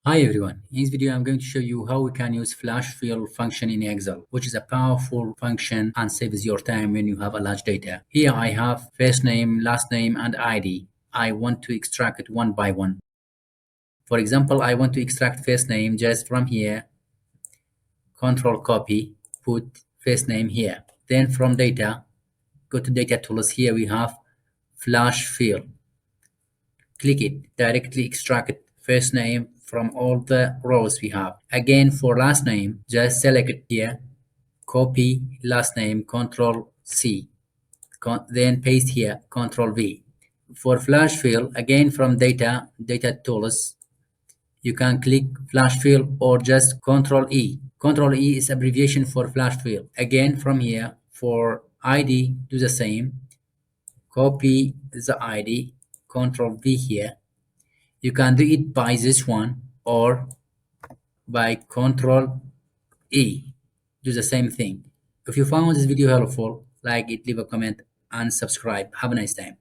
Hi everyone, in this video I'm going to show you how we can use flash fill function in Excel, which is a powerful function and saves your time when you have a large data. Here I have first name, last name and ID. I want to extract it one by one. For example, I want to extract first name just from here, control copy, put first name here. Then from data, go to data tools. Here we have flash fill. Click it, directly extract first name from all the rows we have. Again, for last name, just select it here, copy last name, Control C, then paste here, Control V. For flash fill, again from data tools, you can click flash fill or just Control E. Control E is abbreviation for flash fill. Again, from here, for ID, do the same. Copy the ID, Control V here. You can do it by this one or by Control E. Do the same thing. If you found this video helpful, like it, leave a comment, and subscribe. Have a nice time.